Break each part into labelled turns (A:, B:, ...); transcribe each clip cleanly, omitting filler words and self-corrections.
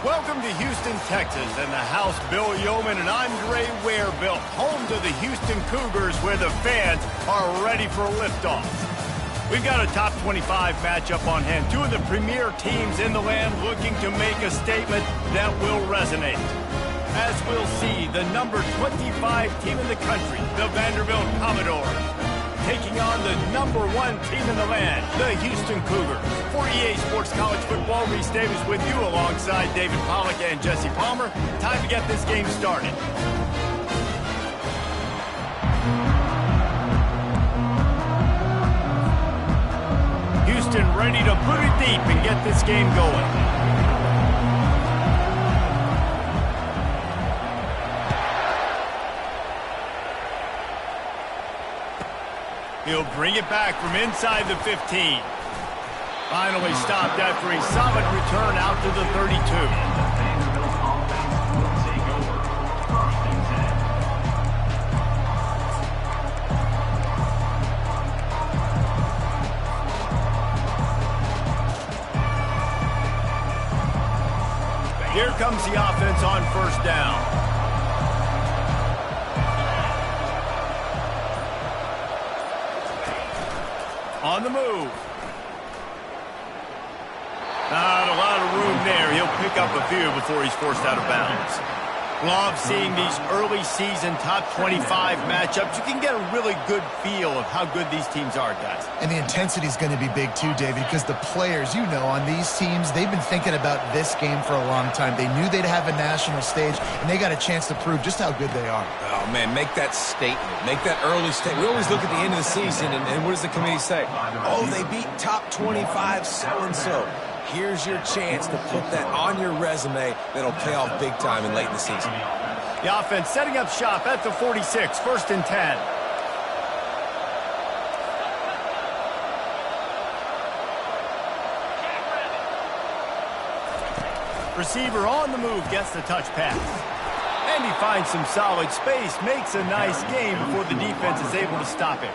A: Welcome to Houston, Texas, and the house Bill Yeoman and Andre Ware built, home to the Houston Cougars, where the fans are ready for liftoff. We've got a top 25 matchup on hand. Two of the premier teams in the land looking to make a statement that will resonate. As we'll see, the number 25 team in the country, the Vanderbilt Commodores, taking on the number 1 team in the land, the Houston Cougars. For EA Sports College Football, Reese Davis with you alongside David Pollack and Jesse Palmer. Time to get this game started. Houston ready to put it deep and get this game going. He'll bring it back from inside the 15. Finally stopped after a solid return out to the 32. Here comes the offense on first down. On the move. Not a lot of room there. He'll pick up a few before he's forced out of bounds. Love seeing these early season top 25 matchups. You can get a really good feel of how good these teams are, guys.
B: And the intensity is going to be big too, David, because the players, you know, on these teams, they've been thinking about this game for a long time. They knew they'd have a national stage, and they got a chance to prove just how good they are.
C: Oh, man, make that statement. Make that early statement. We always look at the end of the season, and what does the committee say? Oh, they beat top 25 so-and-so. Here's your chance to put that on your resume that'll pay off big time and late in the season.
A: The offense setting up shop at the 46, 1st and 10. Receiver on the move, gets the touch pass. And he finds some solid space, makes a nice game before the defense is able to stop him.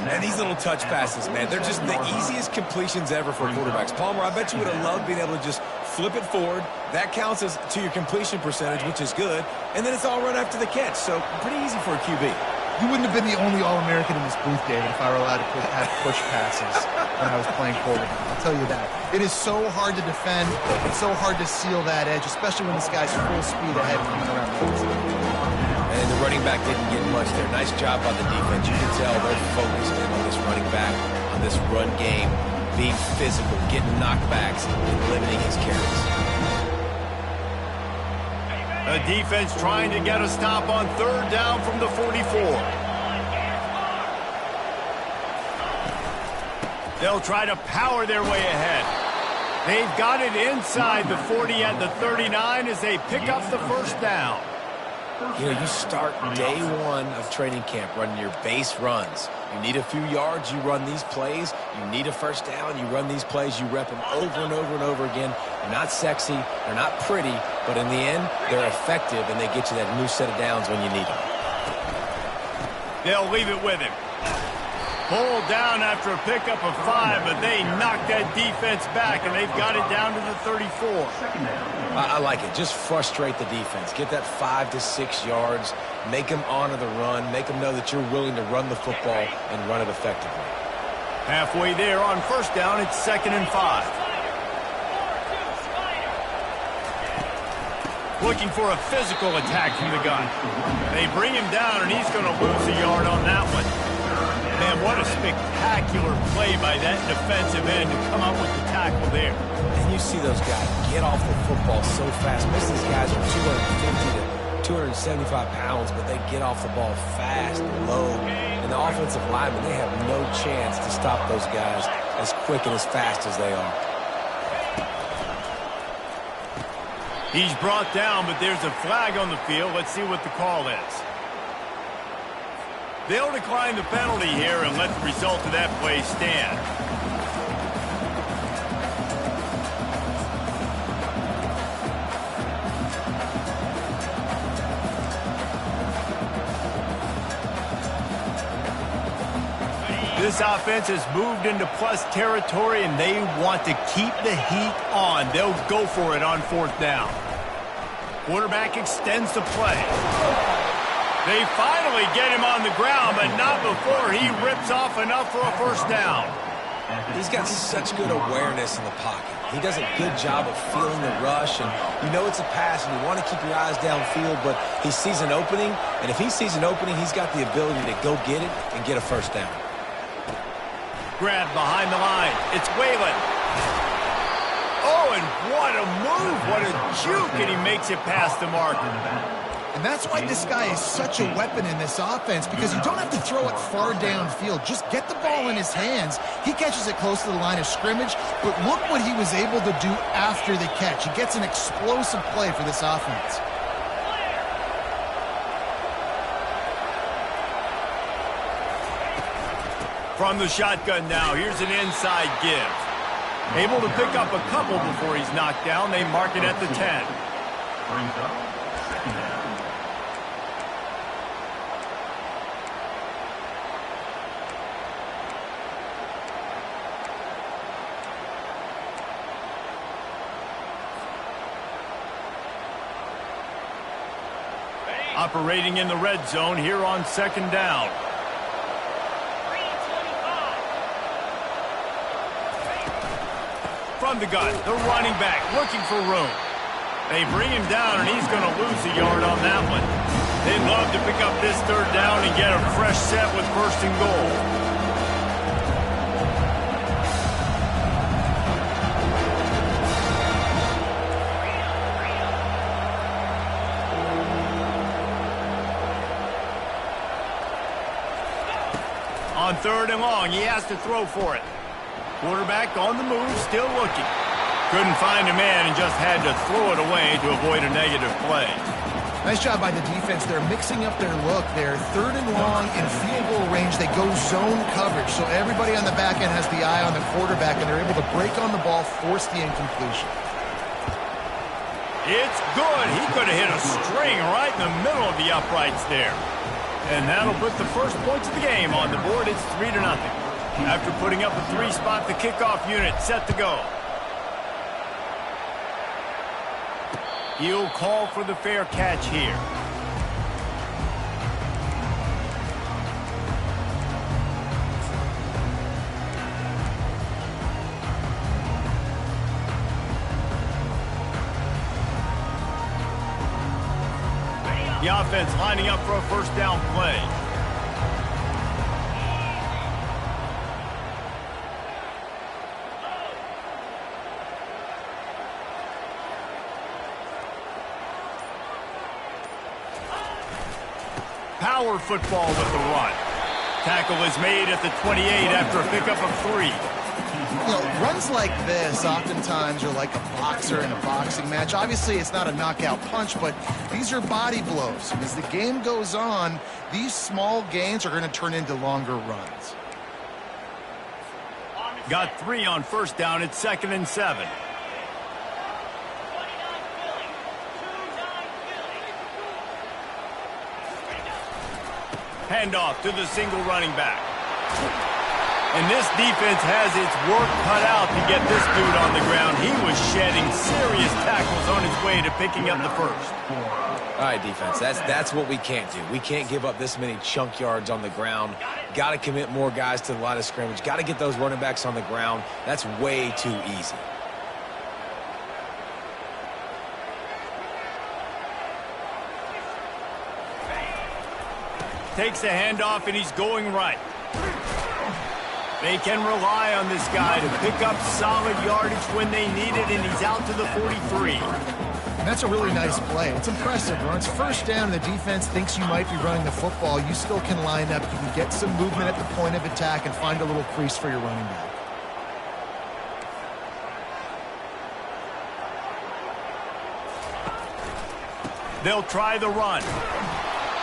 C: And these little touch passes, man, they're just the easiest completions ever for quarterbacks. Palmer, I bet you would have loved being able to just flip it forward. That counts as to your completion percentage, which is good. And then it's all run after the catch, so pretty easy for a QB.
B: You wouldn't have been the only All-American in this booth, David, if I were allowed to have push passes when I was playing quarterback. I'll tell you that. It is so hard to defend. It's so hard to seal that edge, especially when this guy's full speed ahead coming around the outside.
C: And the running back didn't get much there. Nice job by the defense. You can tell they're focused in on this running back, on this run game, being physical, getting knockbacks, and limiting his carries.
A: The defense trying to get a stop on 3rd down from the 44. They'll try to power their way ahead. They've got it inside the 40 at the 39 as they pick up the 1st down.
C: You know, you start day 1 of training camp running your base runs. You need a few yards, you run these plays. You need a 1st down, you run these plays. You rep them over and over and over again. They're not sexy, they're not pretty, but in the end, they're effective, and they get you that new set of downs when you need them.
A: They'll leave it with him. Pulled down after a pickup of 5, but they knocked that defense back, and they've got it down to the 34.
C: I like it. Just frustrate the defense. Get that 5 to 6 yards. Make them honor the run. Make them know that you're willing to run the football and run it effectively.
A: Halfway there on 1st down, it's 2nd and 5. Looking for a physical attack from the gun. They bring him down, and he's going to lose a yard on that one. Man, what a spectacular play by that defensive end to come up with the tackle there.
C: And you see those guys get off the football so fast. Most of these guys are 250 to 275 pounds, but they get off the ball fast and low. And the offensive linemen, they have no chance to stop those guys as quick and as fast as they are.
A: He's brought down, but there's a flag on the field. Let's see what the call is. They'll decline the penalty here and let the result of that play stand. This offense has moved into plus territory, and they want to keep the heat on. They'll go for it on 4th down. Quarterback extends the play. They finally get him on the ground, but not before he rips off enough for a 1st down.
C: He's got such good awareness in the pocket. He does a good job of feeling the rush, and you know it's a pass, and you want to keep your eyes downfield, but he sees an opening, and if he sees an opening, he's got the ability to go get it and get a 1st down.
A: Grab behind the line. It's Whalen. Oh, and what a move. What a juke, and he makes it past the marker.
B: And that's why this guy is such a weapon in this offense, because you don't have to throw it far downfield. Just get the ball in his hands. He catches it close to the line of scrimmage, but look what he was able to do after the catch. He gets an explosive play for this offense.
A: From the shotgun now, here's an inside give. Able to pick up a couple before he's knocked down. They mark it at the 10. Operating in the red zone here on 2nd down. From the gun, the running back looking for room. They bring him down, and he's going to lose a yard on that one. They'd love to pick up this 3rd down and get a fresh set with 1st and goal. On 3rd and long, he has to throw for it. Quarterback on the move, still looking. Couldn't find a man and just had to throw it away to avoid a negative play.
B: Nice job by the defense. They're mixing up their look. They're 3rd and long in field goal range. They go zone coverage, so everybody on the back end has the eye on the quarterback, and they're able to break on the ball, force the incompletion.
A: It's good. He could have hit a string right in the middle of the uprights there. And that'll put the first points of the game on the board. It's 3-0. After putting up a 3-spot, the kickoff unit set to go. He'll call for the fair catch here. The offense lining up for a 1st down play. Power football with the run. Tackle is made at the 28 after a pickup of 3.
B: You know, runs like this oftentimes are like a boxer in a boxing match. Obviously, it's not a knockout punch, but these are body blows. And as the game goes on, these small gains are going to turn into longer runs.
A: Got 3 on 1st down. It's 2nd and 7. Handoff to the single running back. And this defense has its work cut out to get this dude on the ground. He was shedding serious tackles on his way to picking up the 1st.
C: All right, defense, that's what we can't do. We can't give up this many chunk yards on the ground. Got to commit more guys to the line of scrimmage. Got to get those running backs on the ground. That's way too easy.
A: Takes the handoff, and he's going right. They can rely on this guy to pick up solid yardage when they need it, and he's out to the 43.
B: And that's a really nice play. It's impressive. When it's 1st down and the defense thinks you might be running the football, you still can line up. You can get some movement at the point of attack and find a little crease for your running back.
A: They'll try the run.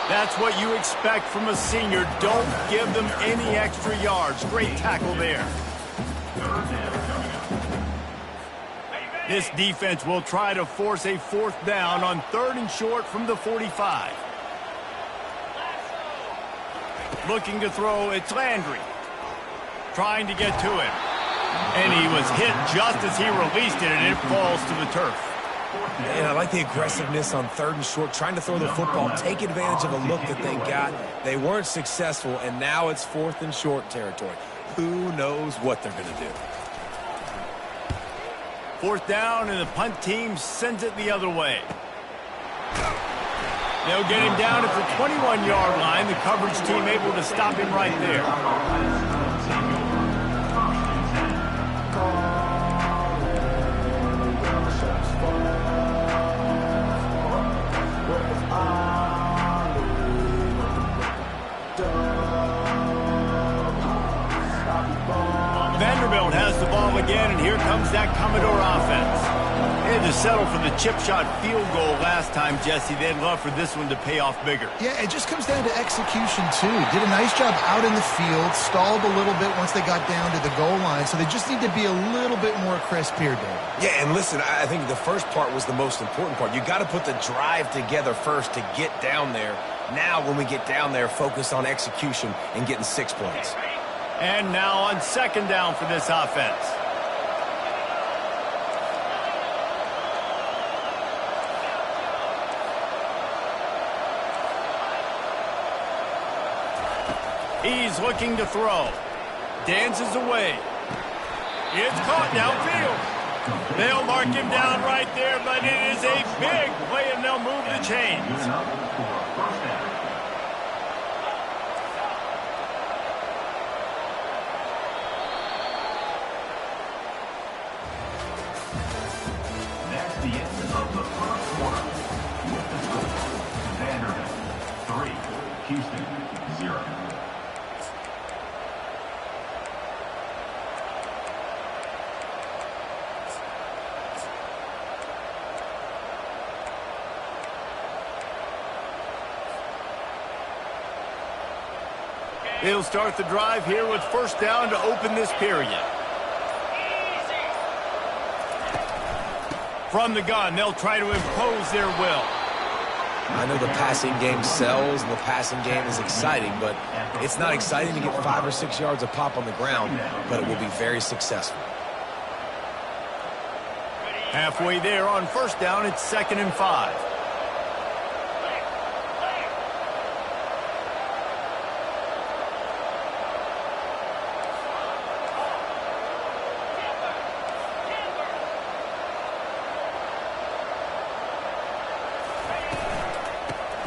A: That's what you expect from a senior. Don't give them any extra yards. Great tackle there. This defense will try to force a 4th down on 3rd and short from the 45. Looking to throw, it's Landry. trying to get to him. And he was hit just as he released it, and it falls to the turf.
C: And I like the aggressiveness on 3rd and short, trying to throw the football, take advantage of a look that they got. They weren't successful, and now it's 4th and short territory. Who knows what they're going to do?
A: 4th down, and the punt team sends it the other way. They'll get him down at the 21-yard line. The coverage team able to stop him right there. Vanderbilt has the ball again, and here comes that Commodore offense. They had to settle for the chip shot field goal last time, Jesse. They'd love for this one to pay off bigger.
B: Yeah, it just comes down to execution, too. Did a nice job out in the field, stalled a little bit once they got down to the goal line, so they just need to be a little bit more crisp here, Dave.
C: Yeah, and listen, I think the first part was the most important part. You got to put the drive together first to get down there. Now, when we get down there, focus on execution and getting 6 points.
A: And now on 2nd down for this offense. He's looking to throw. Dances away. It's caught downfield. They'll mark him down right there, but it is a big play, and they'll move the chains. They'll start the drive here with 1st down to open this period. From the gun, they'll try to impose their will.
C: I know the passing game sells and the passing game is exciting, but it's not exciting to get 5 or 6 yards of pop on the ground, but it will be very successful.
A: Halfway there on 1st down, it's 2nd and 5.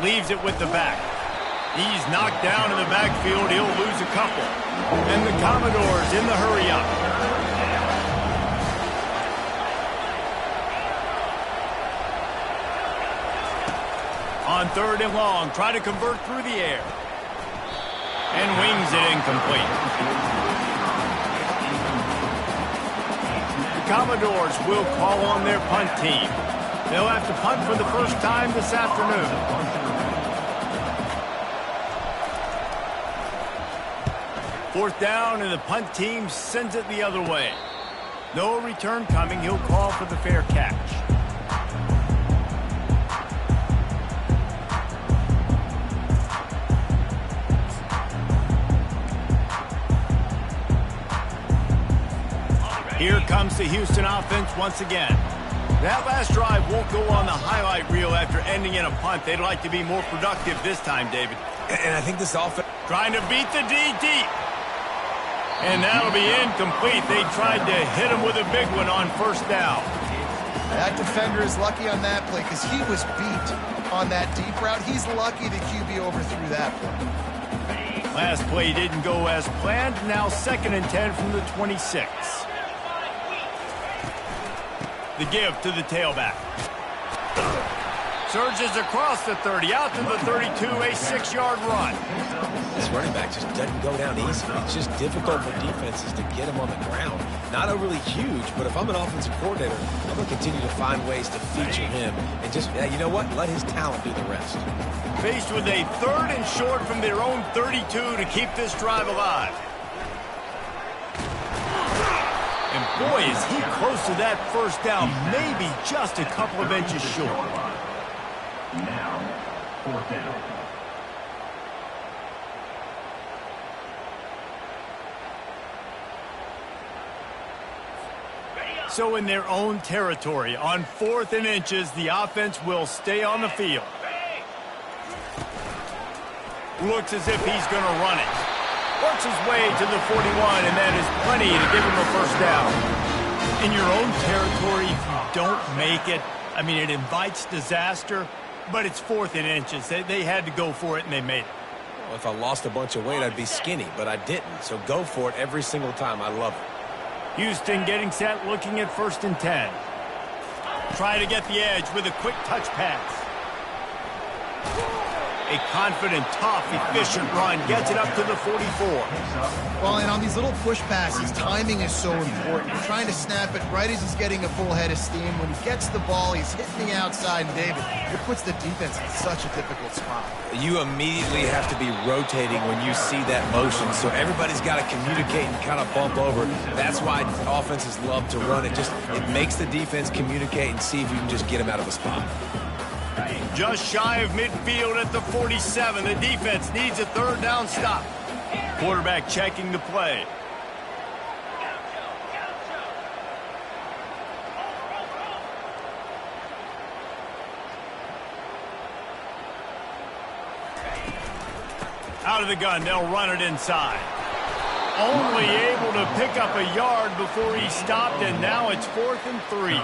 A: Leaves it with the back. He's knocked down in the backfield. He'll lose a couple. And the Commodores in the hurry-up. On 3rd and long, try to convert through the air. And wings it incomplete. The Commodores will call on their punt team. They'll have to punt for the first time this afternoon. 4th down, and the punt team sends it the other way. No return coming. He'll call for the fair catch. Here comes the Houston offense once again. That last drive won't go on the highlight reel after ending in a punt. They'd like to be more productive this time, David.
C: And I think this offense...
A: Trying to beat the D deep. And that'll be incomplete. They tried to hit him with a big one on 1st down.
B: That defender is lucky on that play because he was beat on that deep route. He's lucky the QB overthrew that play.
A: Last play didn't go as planned. Now 2nd and 10 from the 26. The give to the tailback. Surges across the 30, out to the 32, a 6-yard run.
C: This running back just doesn't go down easy. It's just difficult for defenses to get him on the ground. Not overly huge, but if I'm an offensive coordinator, I'm going to continue to find ways to feature him and just, yeah, you know what? Let his talent do the rest.
A: Faced with a 3rd and short from their own 32 to keep this drive alive. And boy, is he close to that 1st down, maybe just a couple of inches short.
D: Now, 4th down.
A: So in their own territory, on 4th and inches, the offense will stay on the field. Looks as if he's going to run it. Works his way to the 41, and that is plenty to give him a first down. In your own territory, if you don't make it, I mean, it invites disaster, but it's 4th and inches. They had to go for it, and they made it.
C: Well, if I lost a bunch of weight, I'd be skinny, but I didn't. So go for it every single time. I love it.
A: Houston getting set, looking at 1st and 10. Try to get the edge with a quick touch pass. A confident, tough, efficient run gets it up to the 44.
B: Well, and on these little push passes, timing is so important. You're trying to snap it right as he's getting a full head of steam. When he gets the ball, he's hitting the outside, and David, it puts the defense in such a difficult spot.
C: You immediately have to be rotating when you see that motion, so everybody's got to communicate and kind of bump over. That's why offenses love to run it. It makes the defense communicate and see if you can just get them out of a spot.
A: Just shy of midfield at the 47. The defense needs a 3rd down stop. Quarterback checking the play. Out of the gun, they'll run it inside. Only able to pick up a yard before he stopped, and now it's 4th and 3.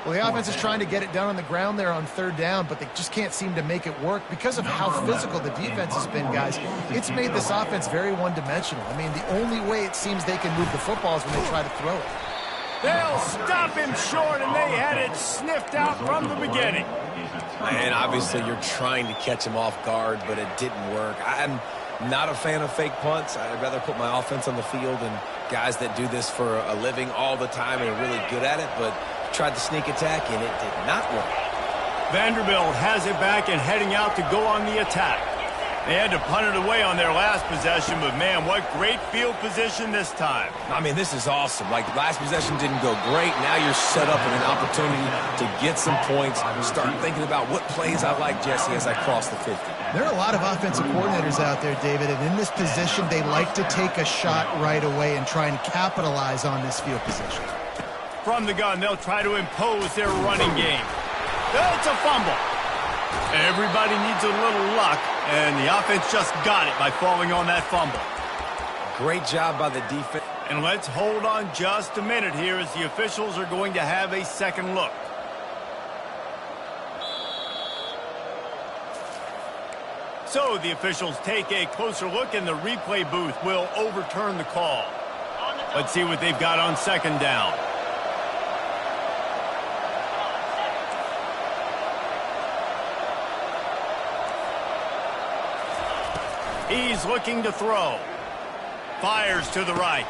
B: Well, the offense is trying to get it done on the ground there on 3rd down, but they just can't seem to make it work because of how physical the defense has been, guys. It's made this offense very one-dimensional. I mean, the only way it seems they can move the football is when they try to throw it.
A: They'll stop him short, and they had it sniffed out from the beginning.
C: And obviously you're trying to catch him off guard, but it didn't work. I'm not a fan of fake punts. I'd rather put my offense on the field and guys that do this for a living all the time and are really good at it, but tried the sneak attack, and it did not work.
A: Vanderbilt has it back and heading out to go on the attack. They had to punt it away on their last possession, but man, what great field position this time.
C: I mean, this is awesome. Like, last possession didn't go great. Now you're set up with an opportunity to get some points. Start thinking about what plays I like, Jesse, as I cross the 50.
B: There are a lot of offensive coordinators out there, David, and in this position, they like to take a shot right away and try and capitalize on this field position.
A: From the gun, they'll try to impose their running game. It's a fumble. Everybody needs a little luck, and the offense just got it by falling on that fumble.
C: Great job by the defense.
A: And let's hold on just a minute here as the officials are going to have a second look. So the officials take a closer look, and the replay booth will overturn the call. Let's see what they've got on 2nd down. He's looking to throw. Fires to the right.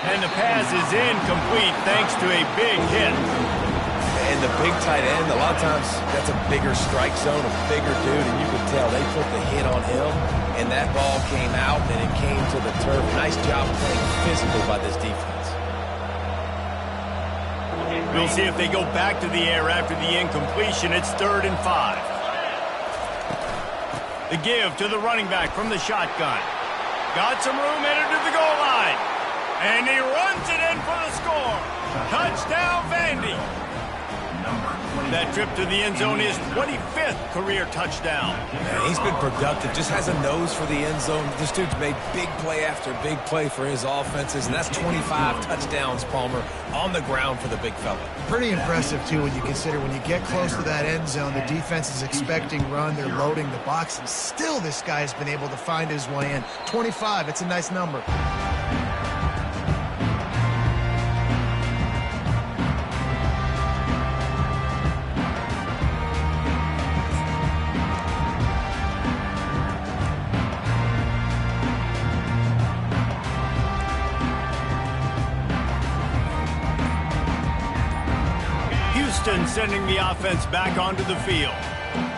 A: And the pass is incomplete thanks to a big hit.
C: And the big tight end, a lot of times that's a bigger strike zone, a bigger dude, and you can tell they put the hit on him, and that ball came out, and it came to the turf. Nice job playing physical by this defense.
A: We'll see if they go back to the air after the incompletion. It's 3rd and 5. The give to the running back from the shotgun. Got some room headed to the goal line. And he runs it in for the score. Touchdown, Vandy. That trip to the end zone is 25th career touchdown.
C: Man, he's been productive, just has a nose for the end zone. This dude's made big play after big play for his offenses, and that's 25 touchdowns, Palmer, on the ground for the big fella.
B: Pretty impressive, too, when you consider when you get close to that end zone, the defense is expecting run, they're loading the box, and still this guy has been able to find his way in. 25, it's a nice number.
A: Sending the offense back onto the field.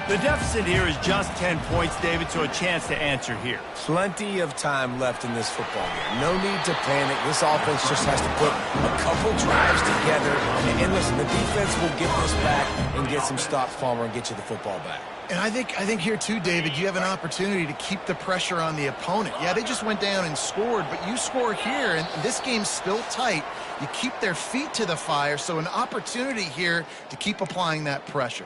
A: The deficit here is just 10 points, David, so a chance to answer here.
C: Plenty of time left in this football game. No need to panic. This offense just has to put a couple drives together. And listen, the defense will get this back and get some stops, Palmer, and get you the football back.
B: And I think here too, David, you have an opportunity to keep the pressure on the opponent. Yeah, they just went down and scored, but you score here, and this game's still tight. You keep their feet to the fire, so an opportunity here to keep applying that pressure.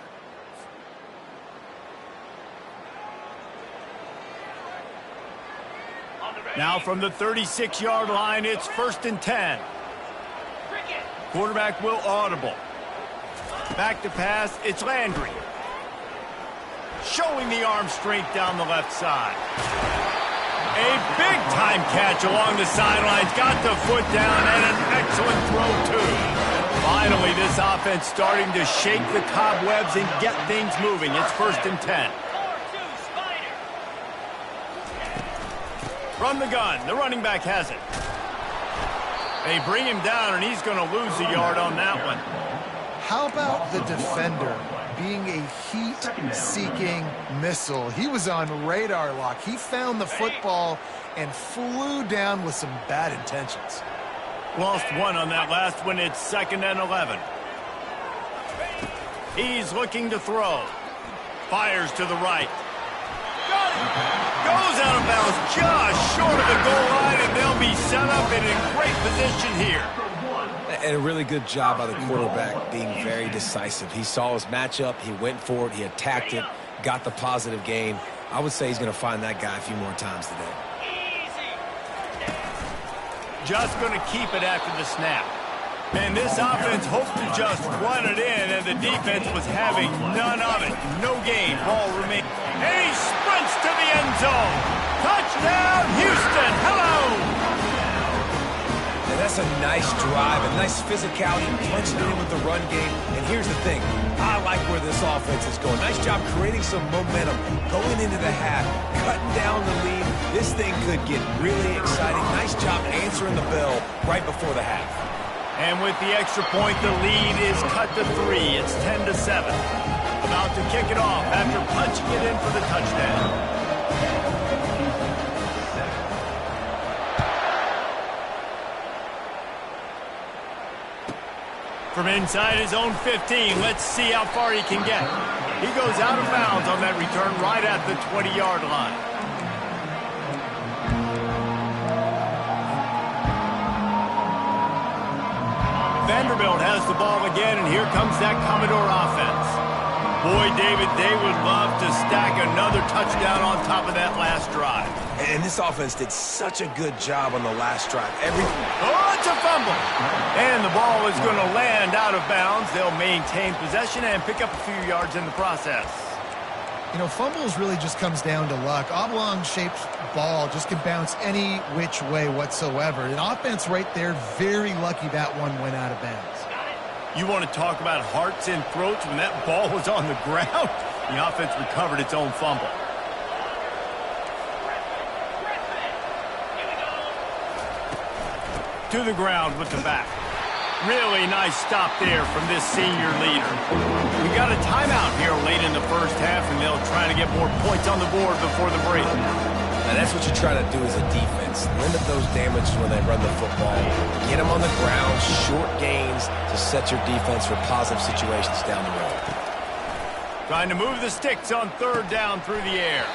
A: Now from the 36-yard line, it's 1st and 10. Quarterback will audible. Back to pass, it's Landry. Showing the arm strength down the left side. A big-time catch along the sidelines. Got the foot down and an excellent throw, too. Finally, this offense starting to shake the cobwebs and get things moving. It's 1st and 10. From the gun, the running back has it. They bring him down, and he's going to lose a yard on that one.
B: How about the defender being a heat-seeking missile? He was on radar lock. He found the football and flew down with some bad intentions.
A: Lost one on that last one. It's 2nd and 11. He's looking to throw. Fires to the right. Goes out of bounds just short of the goal line, and they'll be set up in a great position here.
C: And a really good job by the quarterback being very decisive. He saw his matchup, he went for it, he attacked it, got the positive gain. I would say he's going to find that guy a few more times today.
A: Just going to keep it after the snap. And this offense hoped to just run it in, and the defense was having none of it. No gain. Ball remains. And he sprints to the end zone. Touchdown, Houston. Hello.
C: And that's a nice drive, a nice physicality, punching it in with the run game. And here's the thing. I like where this offense is going. Nice job creating some momentum, going into the half, cutting down the lead. This thing could get really exciting. Nice job answering the bell right before the half.
A: And with the extra point, the lead is cut to 3. It's 10-7. About to kick it off after punching it in for the touchdown. From inside his own 15, let's see how far he can get. He goes out of bounds on that return right at the 20-yard line. Vanderbilt has the ball again, and here comes that Commodore offense. Boy, David, they would love to stack another touchdown on top of that last drive.
C: And this offense did such a good job on the last drive.
A: Oh, it's a fumble. And the ball is going to land out of bounds. They'll maintain possession and pick up a few yards in the process.
B: You know, fumbles really just comes down to luck. Oblong-shaped ball just can bounce any which way whatsoever. An offense right there, very lucky that one went out of bounds.
A: You want to talk about hearts and throats when that ball was on the ground? The offense recovered its own fumble. To the ground with the back. Really nice stop there from this senior leader. We got a timeout here late in the first half, and they'll try to get more points on the board before the break.
C: And that's what you try to do as a defense. Limit those damages when they run the football. Get them on the ground, short gains to set your defense for positive situations down the road.
A: Trying to move the sticks on 3rd down through the air.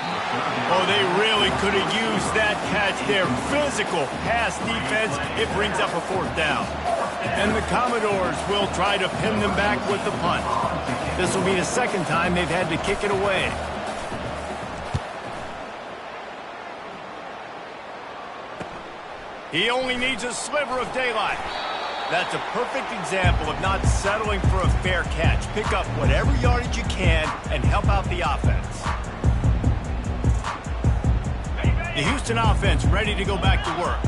A: Oh, they really could have used that catch there. Physical pass defense. It brings up a 4th down. And the Commodores will try to pin them back with the punt. This will be the 2nd time they've had to kick it away. He only needs a sliver of daylight. That's a perfect example of not settling for a fair catch. Pick up whatever yardage you can and help out the offense. The Houston offense ready to go back to work.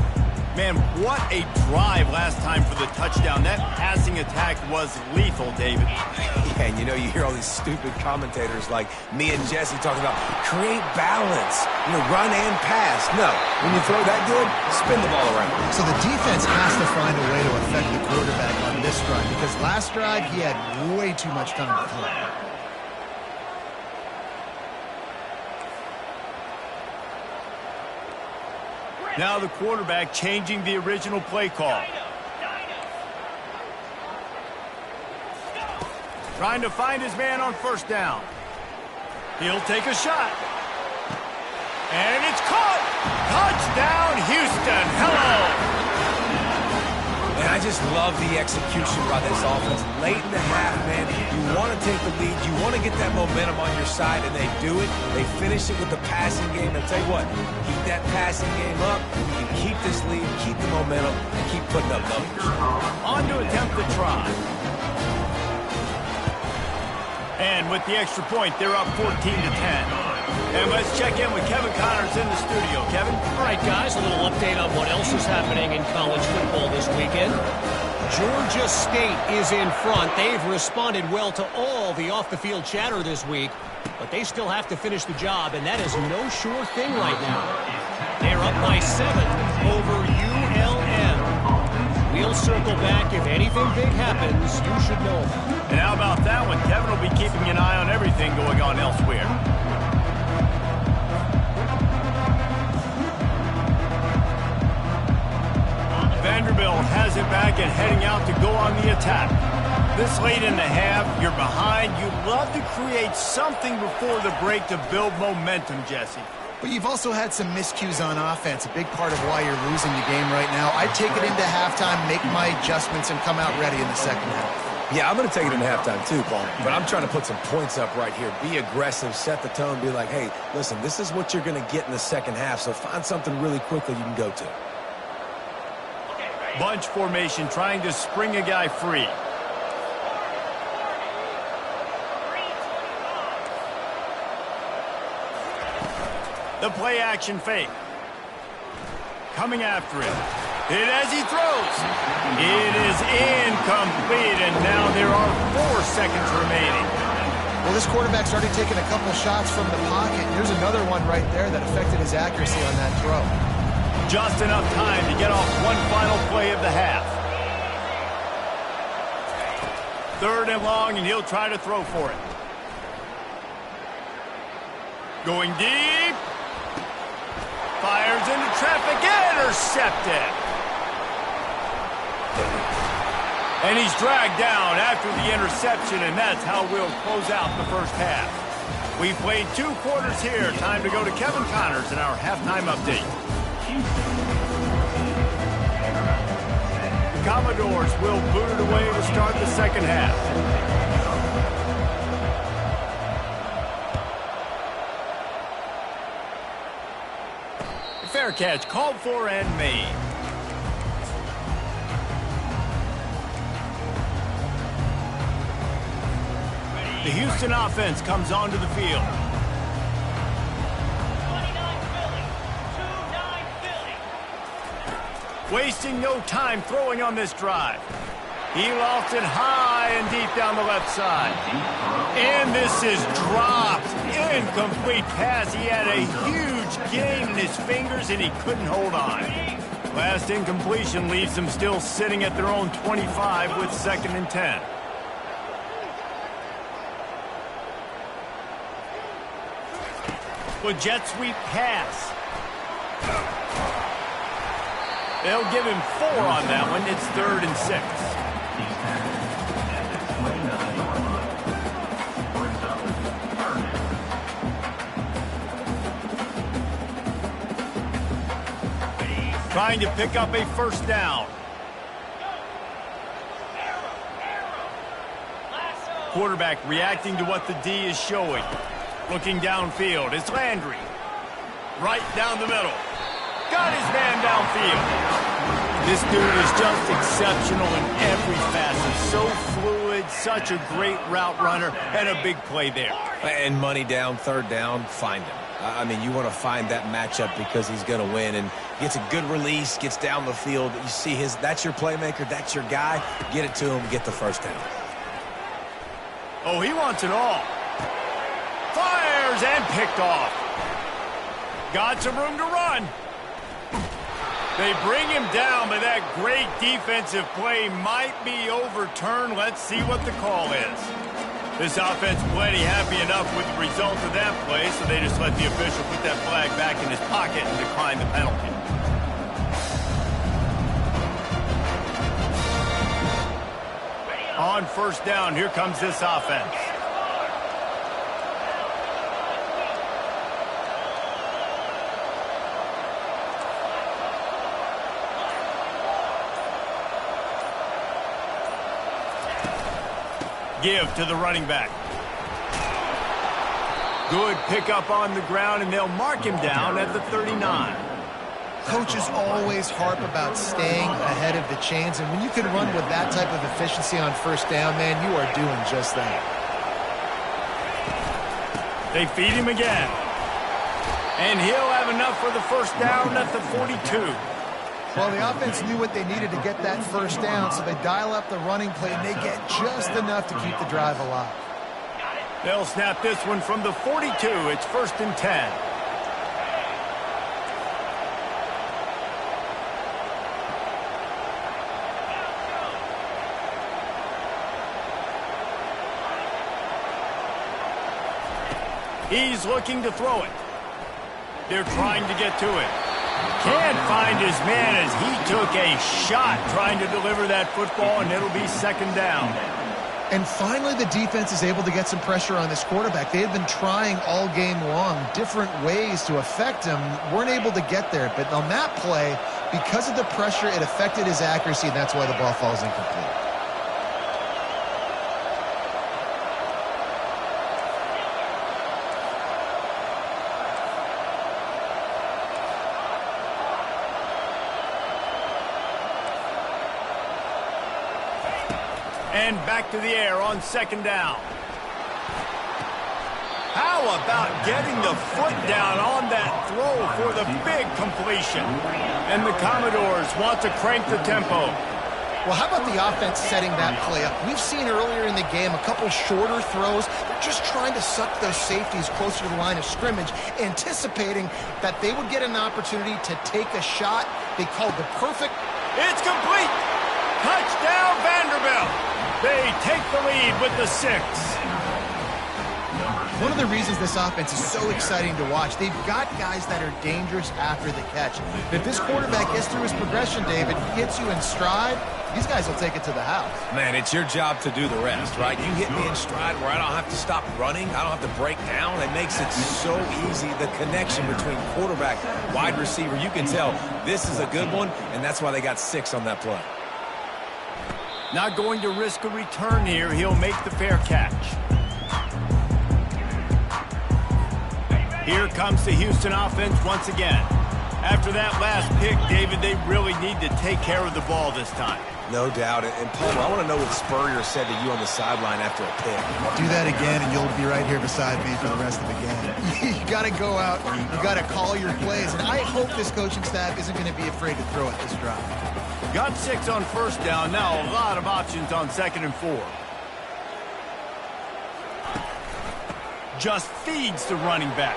A: Man, what a drive last time for the touchdown. That passing attack was lethal, David.
C: Yeah, and you know, you hear all these stupid commentators like me and Jesse talking about create balance, you know, run and pass. No, when you throw that good, spin the ball around.
B: So the defense has to find a way to affect the quarterback on this drive, because last drive he had way too much time to throw.
A: Now the quarterback changing the original play call. Trying to find his man on 1st down. He'll take a shot. And it's caught. Touchdown, Houston. Hello.
C: And I just love the execution by this offense. Late in the half, man, you want to take the lead. You want to get that momentum on your side, and they do it. They finish it with the passing game. I'll tell you what, keep that passing game up. You can keep this lead, keep the momentum, and keep putting up numbers.
A: On to attempt the try. And with the extra point, they're up 14-10. And let's check in with Kevin Connors in the studio. Kevin?
E: All right, guys, a little update on what else is happening in college football this weekend. Georgia State is in front. They've responded well to all the off-the-field chatter this week, but they still have to finish the job, and that is no sure thing right now. They're up by 7 over ULM. We'll circle back. If anything big happens, you should know about it.
A: And how about that one? Kevin will be keeping an eye on everything going on elsewhere. Vanderbilt has it back and heading out to go on the attack. This late in the half, you're behind. You love to create something before the break to build momentum, Jesse.
B: But you've also had some miscues on offense, a big part of why you're losing the game right now. I'd take it into halftime, make my adjustments, and come out ready in the second half.
C: Yeah, I'm going to take it into halftime too, Paul. But I'm trying to put some points up right here. Be aggressive, set the tone, be like, hey, listen, this is what you're going to get in the second half, so find something really quickly you can go to.
A: Bunch formation, trying to spring a guy free. The play action fake. Coming after him. Hit as he throws. It is incomplete, and now there are 4 seconds remaining.
B: Well, this quarterback started taking a couple shots from the pocket. Here's another one right there that affected his accuracy on that throw.
A: Just enough time to get off one final play of the half. 3rd and long, and he'll try to throw for it. Going deep. Fires into traffic, intercepted. And he's dragged down after the interception, and that's how we'll close out the first half. We played 2 quarters here. Time to go to Kevin Connors in our halftime update. The Commodores will boot it away to start the second half. Fair catch, called for and made. The Houston offense comes onto the field. 29-Philly. Wasting no time throwing on this drive. He lost it high and deep down the left side. And this is dropped. Incomplete pass. He had a huge gain in his fingers, and he couldn't hold on. Last incompletion leaves them still sitting at their own 25 with 2nd and 10. Well, jet sweep pass. They'll give him 4 on that one. It's 3rd and 6. Trying to pick up a first down. Quarterback reacting to what the D is showing. Looking downfield, it's Landry. Right down the middle. Got his man downfield. This dude is just exceptional in every facet. So fluid, such a great route runner, and a big play there.
C: And money down, 3rd down, find him. I mean, you want to find that matchup because he's going to win, and gets a good release, gets down the field. You see that's your playmaker, that's your guy. Get it to him, get the first down.
A: Oh, he wants it all. Fires and picked off. Got some room to run. They bring him down, but that great defensive play might be overturned. Let's see what the call is. This offense plenty happy enough with the result of that play, so they just let the official put that flag back in his pocket and decline the penalty. On first down, here comes this offense. Give to the running back. Good pickup on the ground, and they'll mark him down at the 39.
B: Coaches always harp about staying ahead of the chains, and when you can run with that type of efficiency on first down, man, you are doing just that.
A: They feed him again. And he'll have enough for the first down at the 42.
B: Well, the offense knew what they needed to get that first down, so they dial up the running play, and they get just enough to keep the drive alive.
A: They'll snap this one from the 42. It's 1st and 10. He's looking to throw it. They're trying to get to it. Can't find his man as he took a shot trying to deliver that football, and it'll be 2nd down.
B: And finally, the defense is able to get some pressure on this quarterback. They had been trying all game long different ways to affect him, weren't able to get there. But on that play, because of the pressure, it affected his accuracy, and that's why the ball falls incomplete.
A: And back to the air on 2nd down. How about getting the foot down on that throw for the big completion? And the Commodores want to crank the tempo.
B: Well, how about the offense setting that play up? We've seen earlier in the game a couple shorter throws. They're just trying to suck those safeties closer to the line of scrimmage, anticipating that they would get an opportunity to take a shot. They called the perfect.
A: It's complete. Touchdown, Vanderbilt. They take the lead with the 6.
B: One of the reasons this offense is so exciting to watch, they've got guys that are dangerous after the catch. If this quarterback gets through his progression, David, he hits you in stride, these guys will take it to the house.
C: Man, it's your job to do the rest, right? You hit me in stride where I don't have to stop running. I don't have to break down. It makes it so easy. The connection between quarterback, wide receiver, you can tell this is a good one, and that's why they got 6 on that play.
A: Not going to risk a return here. He'll make the fair catch. Here comes the Houston offense once again. After that last pick, David, they really need to take care of the ball this time.
C: No doubt. And Palmer, I want to know what Spurrier said to you on the sideline after a pick.
B: Do that again, and you'll be right here beside me for the rest of the game. You got to go out. You got to call your plays. And I hope this coaching staff isn't going to be afraid to throw at this drive.
A: Got 6 on first down. Now a lot of options on 2nd and 4. Just feeds the running back.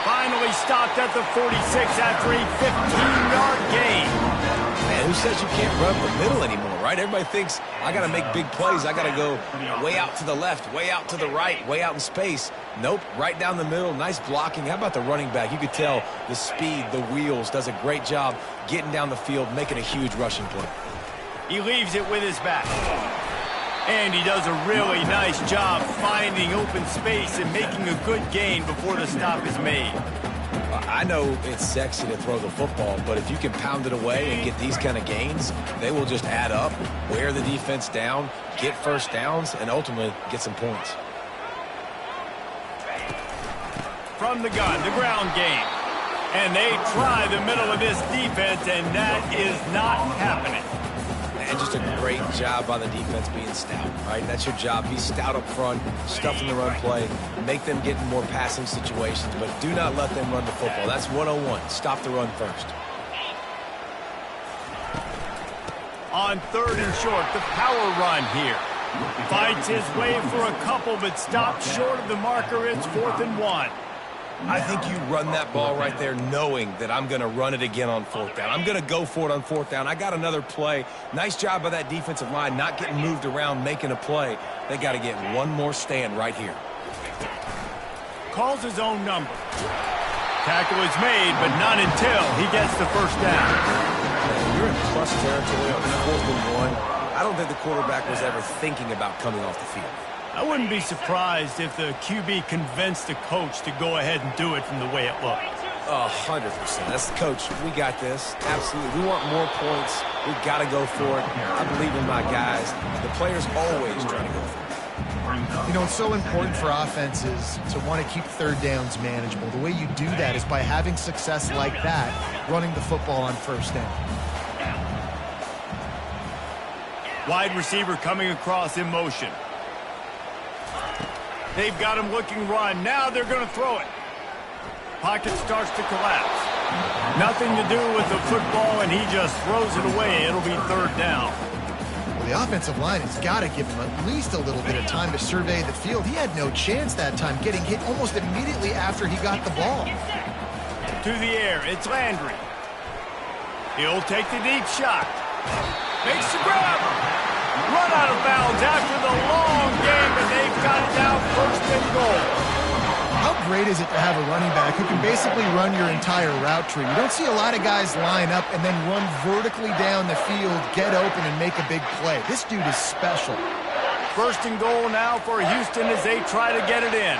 A: Finally stopped at the 46 after a 15-yard gain.
C: Man, who says you can't run the middle anymore, right? Everybody thinks, I got to make big plays. I got to go way out to the left, way out to the right, way out in space. Nope, right down the middle, nice blocking. How about the running back? You could tell the speed, the wheels, does a great job getting down the field, making a huge rushing play.
A: He leaves it with his back. And he does a really nice job finding open space and making a good gain before the stop is made.
C: I know it's sexy to throw the football, but if you can pound it away and get these kind of gains, they will just add up, wear the defense down, get first downs, and ultimately get some points.
A: From the gun, the ground game. And they try the middle of this defense, and that is not happening.
C: And just a great job by the defense being stout, right? That's your job. Be stout up front, stuff in the run play, make them get in more passing situations, but do not let them run the football. That's 101. Stop the run first.
A: On 3rd and short, the power run here. Fights his way for a couple, but stops short of the marker. It's 4th and 1.
C: I think you run that ball right there knowing that I'm going to run it again on 4th down. I'm going to go for it on 4th down. I got another play. Nice job by that defensive line, not getting moved around, making a play. They got to get one more stand right here.
A: Calls his own number. Tackle is made, but not until he gets the first down.
C: You're in plus territory on 4th and 1. I don't think the quarterback was ever thinking about coming off the field.
A: I wouldn't be surprised if the QB convinced the coach to go ahead and do it from the way it looked.
C: 100%. That's the coach. We got this. Absolutely. We want more points. We got to go for it. I believe in my guys. The players always trying to go for it.
B: You know, it's so important for offenses to want to keep third downs manageable. The way you do that is by having success like that, running the football on first down.
A: Wide receiver coming across in motion. They've got him looking run. Now they're going to throw it. Pocket starts to collapse. Nothing to do with the football, and he just throws it away. It'll be third down.
B: Well, the offensive line has got to give him at least a little bit of time to survey the field. He had no chance that time, getting hit almost immediately after he got the ball.
A: To the air, it's Landry. He'll take the deep shot. Makes the grab. Run out of bounds after the long game, but they've got it down first and goal.
B: How great is it to have a running back who can basically run your entire route tree? You don't see a lot of guys line up and then run vertically down the field, get open, and make a big play. This dude is special.
A: First and goal now for Houston as they try to get it in.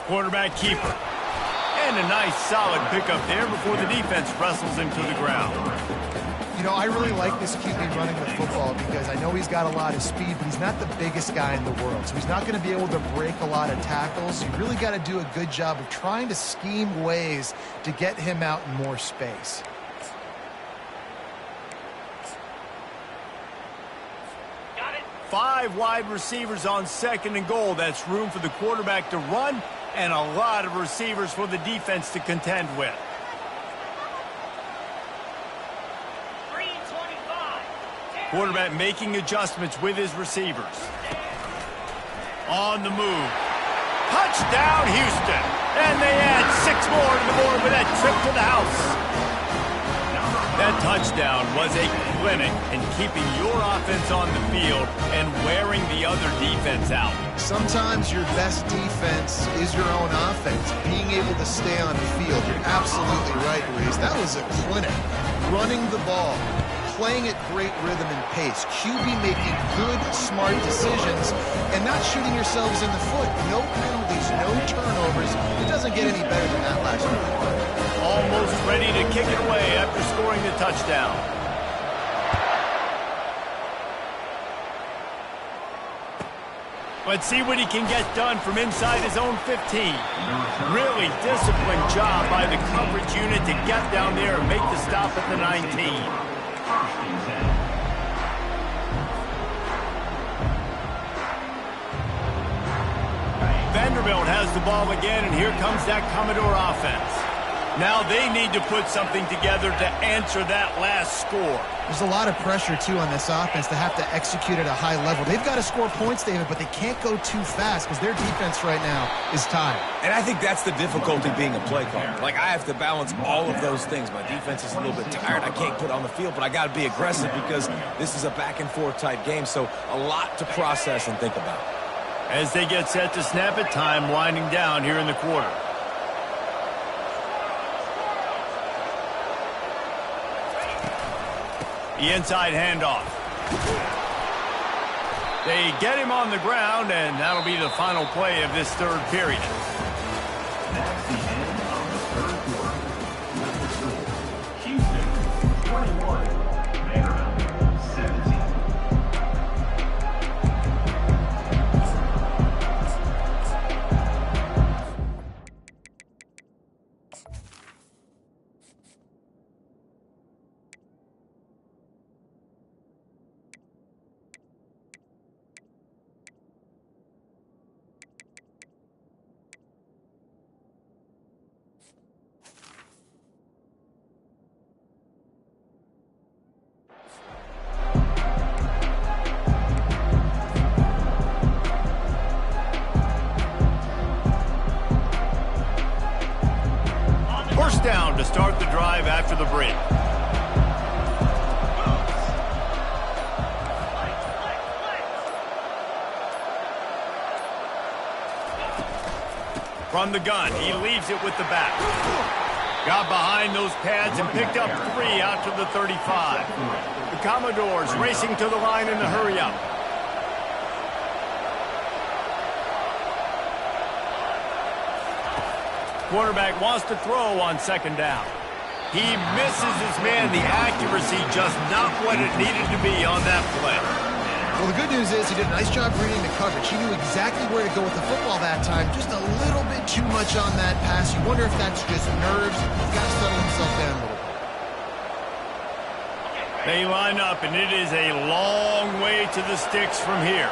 A: Quarterback keeper. And a nice solid pickup there before the defense wrestles him to the ground.
B: You know, I really like this QB running the football because I know he's got a lot of speed, but he's not the biggest guy in the world. So he's not going to be able to break a lot of tackles. You really got to do a good job of trying to scheme ways to get him out in more space.
A: Got it. 5 wide receivers on second and goal. That's room for the quarterback to run and a lot of receivers for the defense to contend with.
F: 3:25.
A: Quarterback making adjustments with his receivers. On the move. Touchdown, Houston. And they add 6 more to the board with that trip to the house. That touchdown was a clinic in keeping your offense on the field and wearing the other defense out.
B: Sometimes your best defense is your own offense. Being able to stay on the field, you're absolutely right, Reese. That was a clinic. Running the ball, playing at great rhythm and pace. QB making good, smart decisions and not shooting yourselves in the foot. No penalties, no turnovers. It doesn't get any better than that last week.
A: Almost ready to kick it away after scoring the touchdown. Let's see what he can get done from inside his own 15. Really disciplined job by the coverage unit to get down there and make the stop at the 19. Vanderbilt has the ball again, and here comes that Commodore offense. Now they need to put something together to answer that last score.
B: There's a lot of pressure, too, on this offense to have to execute at a high level. They've got to score points, David, but they can't go too fast because their defense right now is tired.
C: And I think that's the difficulty being a play caller. Like, I have to balance all of those things. My defense is a little bit tired. I can't put on the field, but I got to be aggressive because this is a back-and-forth type game, so a lot to process and think about.
A: As they get set to snap it, time winding down here in the quarter. The inside handoff. They get him on the ground, and that'll be the final play of this third period.
D: That's the end of the third quarter. With the score, Houston 21, Vanderbilt 17.
A: First down to start the drive after the break. From the gun, he leaves it with the back. Got behind those pads and picked up 3 out to the 35. The Commodores racing to the line in the hurry-up. Quarterback wants to throw on second down. He misses his man. The accuracy just not what it needed to be on that play.
B: Well, the good news is he did a nice job reading the coverage. He knew exactly where to go with the football that time. Just a little bit too much on that pass. You wonder if that's just nerves. He's got to settle himself down a little bit.
A: They line up, and it is a long way to the sticks from here.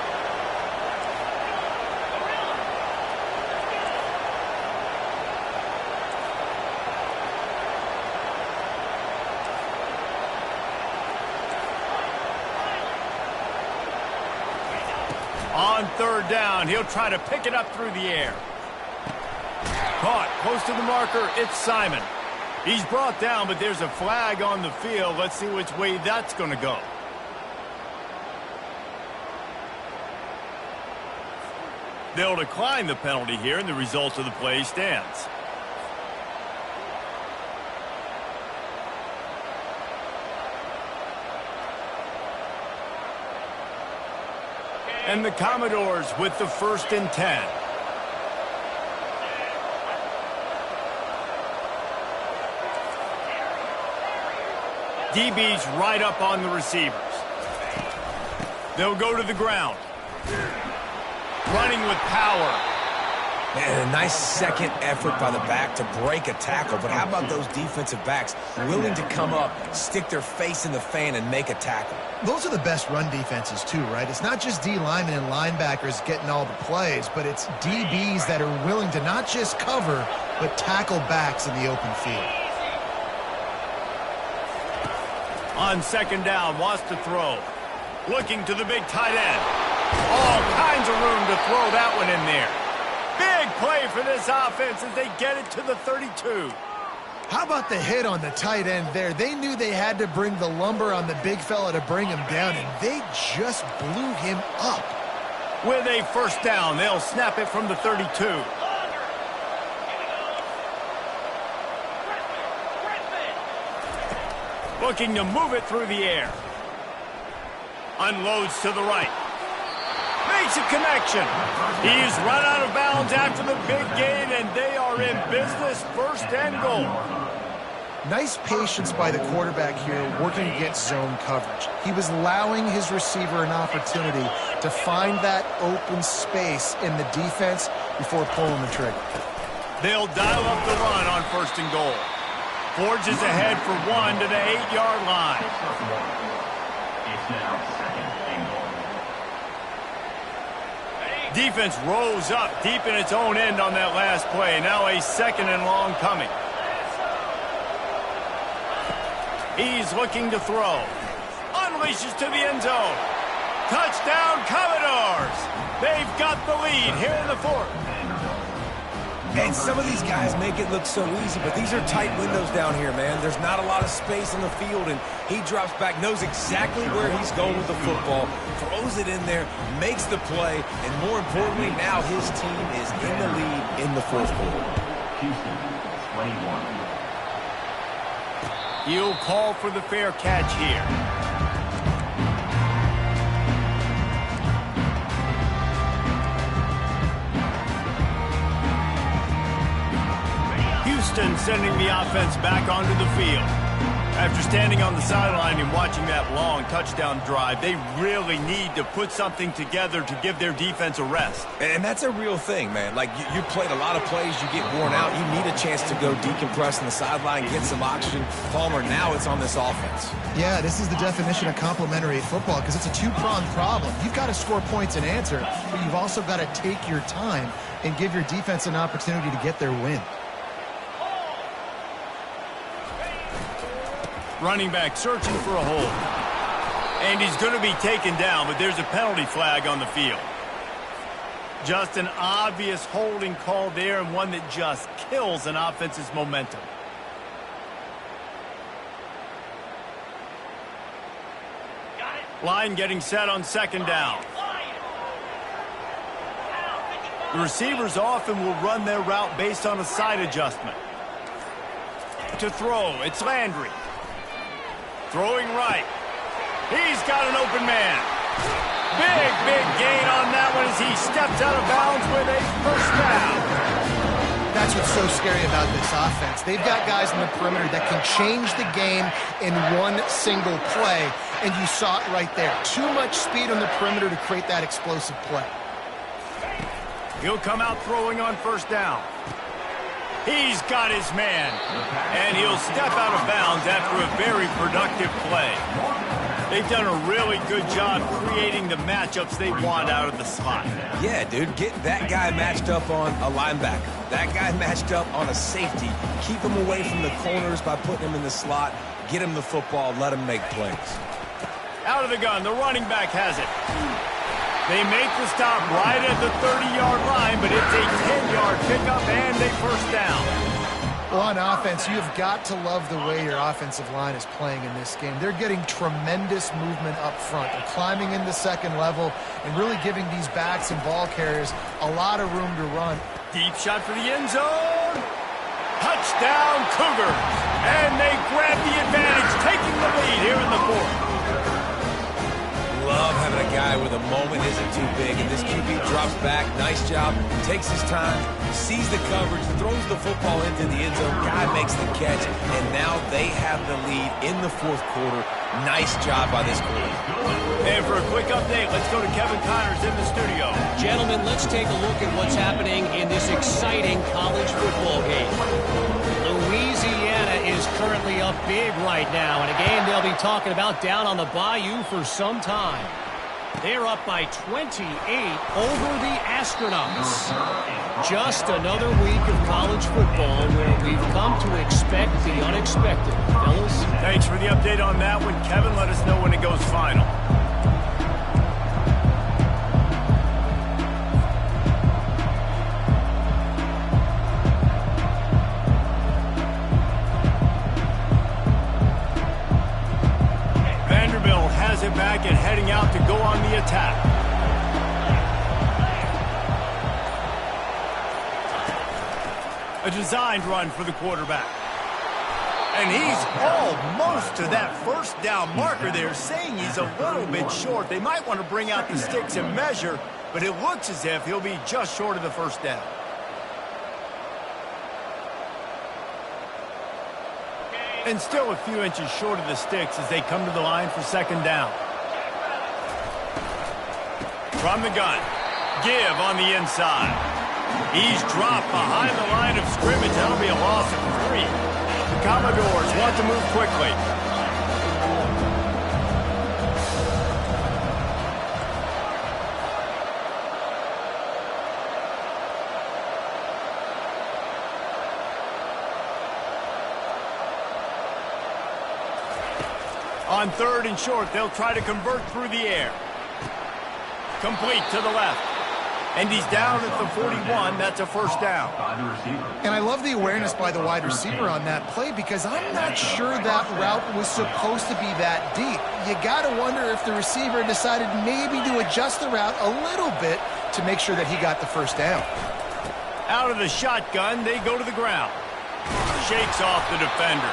A: On third down, he'll try to pick it up through the air. Caught close to the marker, it's Simon. He's brought down, but there's a flag on the field. Let's see which way that's going to go. They'll decline the penalty here, and the result of the play stands. And the Commodores with the 1st and 10. DB's right up on the receivers. They'll go to the ground. Running with power.
C: And a nice second effort by the back to break a tackle. But how about those defensive backs willing to come up, stick their face in the fan, and make a tackle?
B: Those are the best run defenses, too, right? It's not just D linemen and linebackers getting all the plays, but it's DBs that are willing to not just cover, but tackle backs in the open field.
A: On second down, wants to throw. Looking to the big tight end. All kinds of room to throw that one in there. Big play for this offense as they get it to the 32.
B: How about the hit on the tight end there? They knew they had to bring the lumber on the big fella to bring him down, and they just blew him up.
A: With a 1st down, they'll snap it from the 32. Looking to move it through the air. Unloads to the right. Makes a connection. He's run out of bounds after the big gain, and they are in business, 1st and goal.
B: Nice patience by the quarterback here working against zone coverage. He was allowing his receiver an opportunity to find that open space in the defense before pulling the trigger.
A: They'll dial up the run on 1st and goal. Forges ahead for 1 to the 8-yard line.
D: It's now 2nd and goal.
A: Defense rose up deep in its own end on that last play. Now a 2nd and long coming. He's looking to throw. Unleashes to the end zone. Touchdown, Commodores! They've got the lead here in the 4th.
C: And some of these guys make it look so easy, but these are tight windows down here, man. There's not a lot of space on the field, and he drops back, knows exactly where he's going with the football, throws it in there, makes the play, and more importantly, now his team is in the lead in the 4th quarter.
D: Houston, 21.
A: He'll call for the fair catch here. Houston sending the offense back onto the field. After standing on the sideline and watching that long touchdown drive, they really need to put something together to give their defense a rest.
C: And that's a real thing, man. Like, you played a lot of plays, you get worn out, you need a chance to go decompress on the sideline, get some oxygen. Palmer, now it's on this offense.
B: Yeah, this is the definition of complementary football because it's a two-pronged problem. You've got to score points and answer, but you've also got to take your time and give your defense an opportunity to get their win.
A: Running back searching for a hole. And he's going to be taken down, but there's a penalty flag on the field. Just an obvious holding call there, and one that just kills an offense's momentum. Line getting set on 2nd down. The receivers often will run their route based on a side adjustment. to throw. It's Landry. Throwing right. He's got an open man. Big gain on that one as he steps out of bounds with a first down.
B: That's what's so scary about this offense. They've got guys in the perimeter that can change the game in one single play, and you saw it right there. Too much speed on the perimeter to create that explosive play.
A: He'll come out throwing on first down. He's got his man, and he'll step out of bounds after a very productive play. They've done a really good job creating the matchups they want out of the slot.
C: Yeah, dude, get that guy matched up on a linebacker. That guy matched up on a safety. Keep him away from the corners by putting him in the slot. Get him the football, let him make plays.
A: Out of the gun, the running back has it. They make the stop right at the 30-yard line, but it's a 10-yard pickup and a first down.
B: Well, on offense, you've got to love the way your offensive line is playing in this game. They're getting tremendous movement up front. They're climbing in the second level and really giving these backs and ball carriers a lot of room to run.
A: Deep shot for the end zone. Touchdown, Cougars. And they grab the advantage, taking the lead here in the fourth.
C: Love having a guy with a moment isn't too big, and this QB drops back. Nice job. Takes his time, sees the coverage, throws the football into the end zone. Guy makes the catch, and now they have the lead in the fourth quarter. Nice job by this quarterback.
A: And for a quick update, let's go to Kevin Connors in the studio.
E: Gentlemen, let's take a look at what's happening in this exciting college football game. Louisiana is currently up big right now in a game they'll be talking about down on the Bayou for some time. They're up by 28 over the Astronauts. Just another week of college football where we've come to expect the unexpected. Fellas?
A: Thanks for the update on that one. Kevin, let us know when it goes final. Vanderbilt has it back and heading out to go on the attack. A designed run for the quarterback. And he's almost to that first down marker there, saying he's a little bit short. They might want to bring out the sticks and measure, but it looks as if he'll be just short of the first down. And still a few inches short of the sticks as they come to the line for second down. From the gun, Give on the inside. He's dropped behind the line of scrimmage. That'll be a loss of 3. The Commodores want to move quickly. On third and short, they'll try to convert through the air. Complete to the left. And he's down at the 41. That's a first down.
B: And I love the awareness by the wide receiver on that play because I'm not sure that route was supposed to be that deep. You got to wonder if the receiver decided maybe to adjust the route a little bit to make sure that he got the first down.
A: Out of the shotgun, they go to the ground. Shakes off the defender.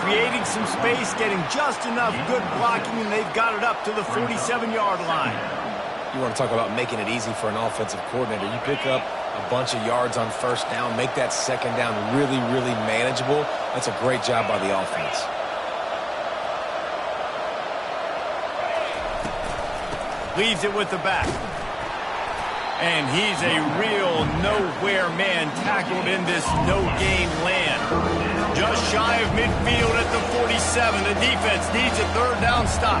A: Creating some space, getting just enough good blocking, and they've got it up to the 47-yard line.
C: You want to talk about making it easy for an offensive coordinator. You pick up a bunch of yards on first down, make that second down really, really manageable. That's a great job by the offense.
A: Leaves it with the back. And he's a real nowhere man tackled in this no-gain land. Just shy of midfield at the 47. The defense needs a third down stop.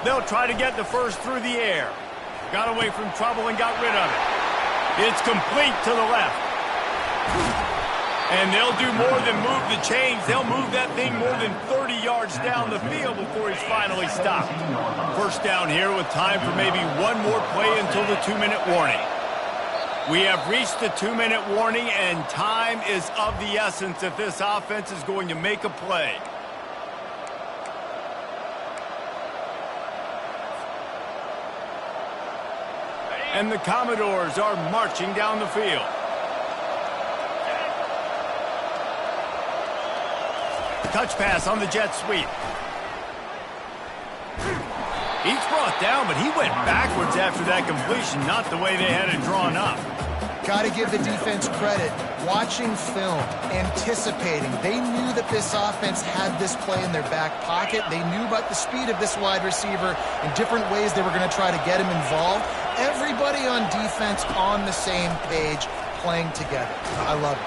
A: They'll try to get the first through the air. Got away from trouble and got rid of it. It's complete to the left. And they'll do more than move the chains. They'll move that thing more than 30 yards down the field before he's finally stopped. First down here with time for maybe one more play until the 2-minute warning. We have reached the 2-minute warning, and time is of the essence if this offense is going to make a play. And the Commodores are marching down the field. Touch pass on the jet sweep. He's brought down, but he went backwards after that completion, not the way they had it drawn up.
B: Got to give the defense credit. Watching film, anticipating. They knew that this offense had this play in their back pocket. They knew about the speed of this wide receiver and different ways they were going to try to get him involved. Everybody on defense on the same page, playing together. I love it.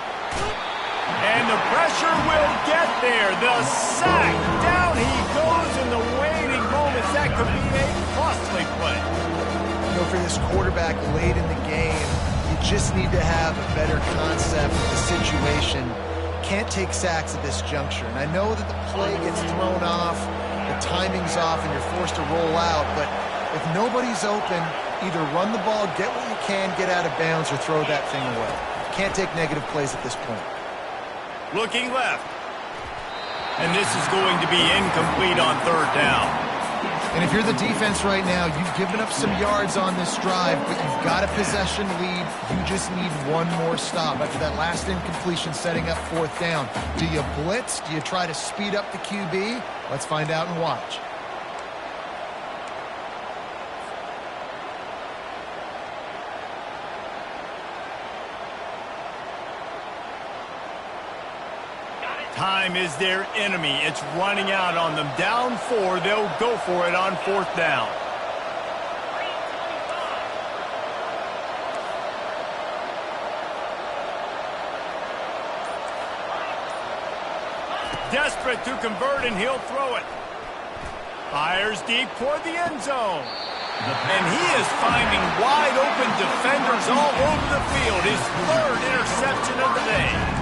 A: And the pressure will get there. The sack. Down he goes in the waiting moments. That could be a costly play.
B: You know, for this quarterback late in the game, you just need to have a better concept of the situation. Can't take sacks at this juncture. And I know that the play gets thrown off, the timing's off, and you're forced to roll out. But if nobody's open, either run the ball, get what you can, get out of bounds, or throw that thing away. Can't take negative plays at this point.
A: Looking left. And this is going to be incomplete on third down.
B: And if you're the defense right now, you've given up some yards on this drive, but you've got a possession lead. You just need one more stop after that last incompletion setting up fourth down. Do you blitz? Do you try to speed up the QB? Let's find out and watch.
A: Time is their enemy. It's running out on them. Down 4, they'll go for it on fourth down. Desperate to convert, and he'll throw it. Fires deep toward the end zone. And he is finding wide open defenders all over the field. His third interception of the day.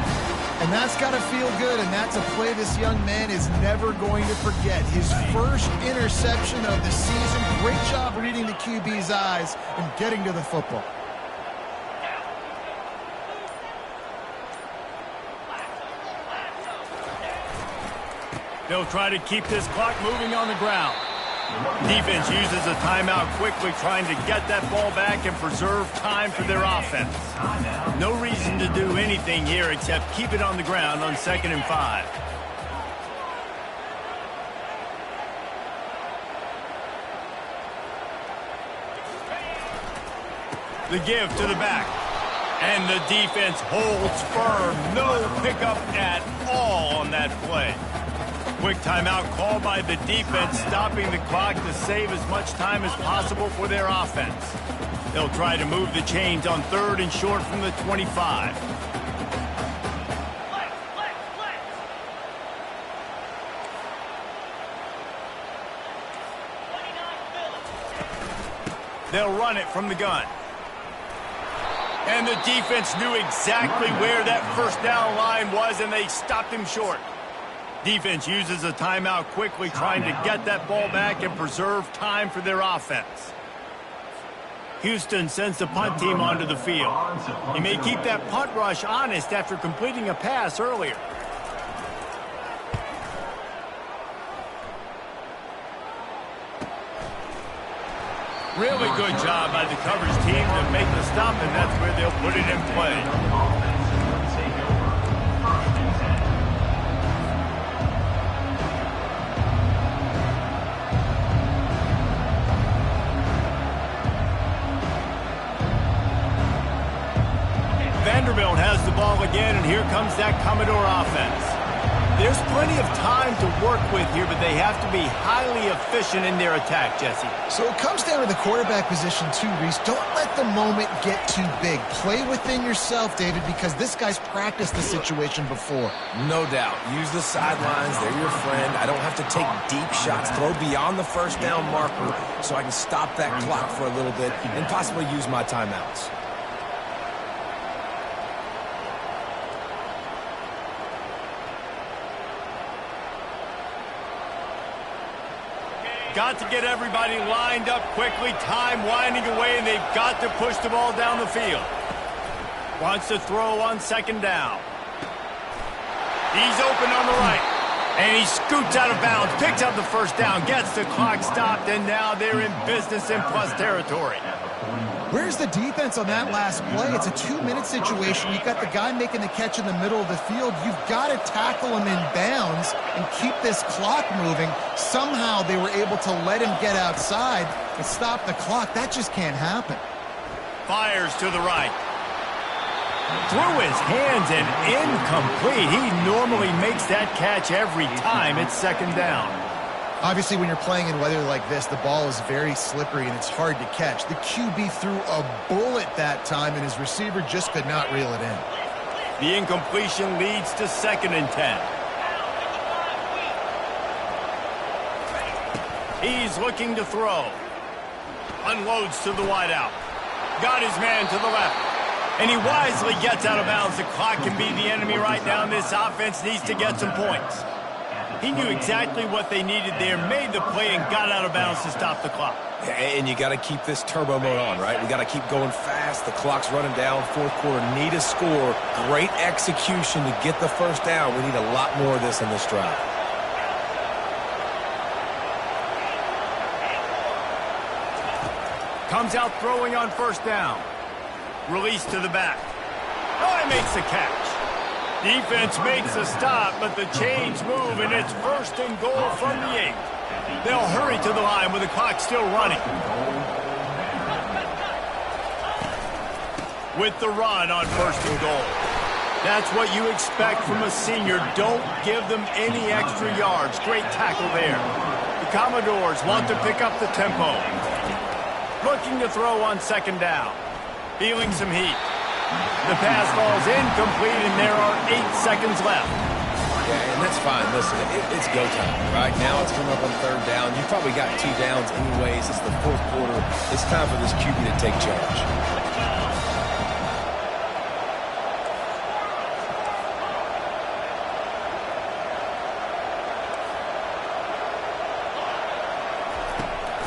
B: And that's got to feel good, and that's a play this young man is never going to forget. His first interception of the season. Great job reading the QB's eyes and getting to the football.
A: They'll try to keep this clock moving on the ground. Defense uses a timeout quickly, trying to get that ball back and preserve time for their offense. No reason to do anything here except keep it on the ground on 2nd and 5. The give to the back. And the defense holds firm. No pickup at all on that play. Quick timeout called by the defense, stopping the clock to save as much time as possible for their offense. They'll try to move the chains on 3rd and short from the 25. They'll run it from the gun. And the defense knew exactly where that first down line was, and they stopped him short. Defense uses a timeout quickly, trying to get that ball back and preserve time for their offense. Houston sends the punt team onto the field. He may keep that punt rush honest after completing a pass earlier. Really good job by the coverage team to make the stop, and that's where they'll put it in play. Vanderbilt has the ball again, and here comes that Commodore offense. There's plenty of time to work with here, but they have to be highly efficient in their attack, Jesse.
B: So it comes down to the quarterback position too, Reese. Don't let the moment get too big. Play within yourself, David, because this guy's practiced the situation before.
C: No doubt. Use the sidelines. They're your friend. I don't have to take deep shots, throw beyond the first down marker so I can stop that clock for a little bit and possibly use my timeouts.
A: Got to get everybody lined up quickly, time winding away, and they've got to push the ball down the field. Wants to throw on 2nd down. He's open on the right. And he scoots out of bounds, picks up the first down, gets the clock stopped, and now they're in business in plus territory.
B: Where's the defense on that last play? It's a 2-minute situation. You've got the guy making the catch in the middle of the field. You've got to tackle him in bounds and keep this clock moving. Somehow they were able to let him get outside and stop the clock. That just can't happen.
A: Fires to the right. Through his hands and incomplete. He normally makes that catch every time. It's second down.
B: Obviously, when you're playing in weather like this, the ball is very slippery and it's hard to catch. The QB threw a bullet that time, and his receiver just could not reel it in.
A: The incompletion leads to 2nd and 10. He's looking to throw. Unloads to the wideout. Got his man to the left. And he wisely gets out of bounds. The clock can be the enemy right now, and this offense needs to get some points. He knew exactly what they needed there, made the play, and got out of bounds to stop the clock.
C: And you got to keep this turbo mode on, right? We got to keep going fast. The clock's running down. Fourth quarter, need a score. Great execution to get the first down. We need a lot more of this in this drive.
A: Comes out throwing on first down. Release to the back. Oh, he makes the catch. Defense makes a stop, but the chains move, and it's 1st and goal from the 8. They'll hurry to the line with the clock still running. With the run on 1st and goal. That's what you expect from a senior. Don't give them any extra yards. Great tackle there. The Commodores want to pick up the tempo. Looking to throw on 2nd down. Feeling some heat. The pass falls incomplete, and there are 8 seconds left.
C: Yeah, and that's fine. Listen, it's go time, right? Now it's coming up on 3rd down. You probably got 2 downs anyways. It's the 4th quarter. It's time for this QB to take charge.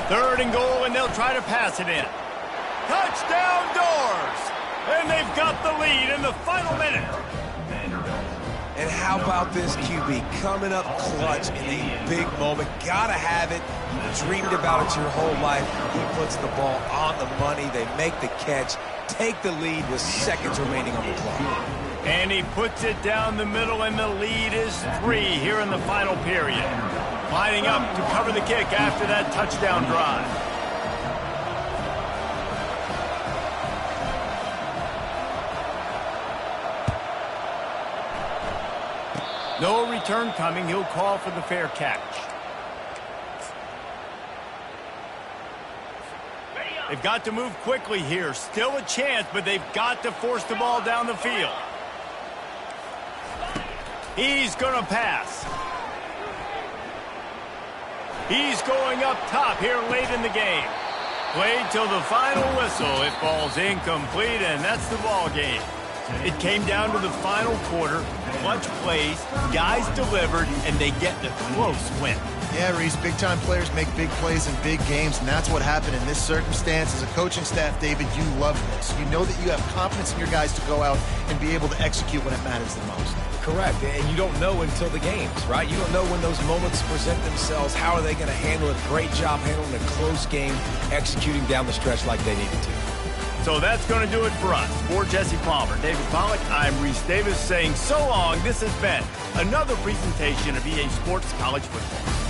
A: Third and goal, and they'll try to pass it in. Touchdown Doors! And they've got the lead in the final minute.
C: And how about this QB coming up clutch in a big moment? Gotta have it. Dreamed about it your whole life. He puts the ball on the money. They make the catch. Take the lead with seconds remaining on the clock.
A: And he puts it down the middle, and the lead is 3 here in the final period. Lining up to cover the kick after that touchdown drive. No return coming. He'll call for the fair catch. They've got to move quickly here. Still a chance, but they've got to force the ball down the field. He's going to pass. He's going up top here late in the game. Played till the final whistle. It falls incomplete, and that's the ball game. It came down to the final quarter. Clutch plays, guys delivered, and they get the close win.
B: Yeah, Reese, big-time players make big plays in big games, and that's what happened in this circumstance. As a coaching staff, David, you love this. You know that you have confidence in your guys to go out and be able to execute when it matters the most.
C: Correct, and you don't know until the games, right? You don't know when those moments present themselves. How are they going to handle it? Great job handling a close game, executing down the stretch like they needed to.
A: So that's going to do it for us. For Jesse Palmer, David Pollack, I'm Reese Davis saying so long. This has been another presentation of EA Sports College Football.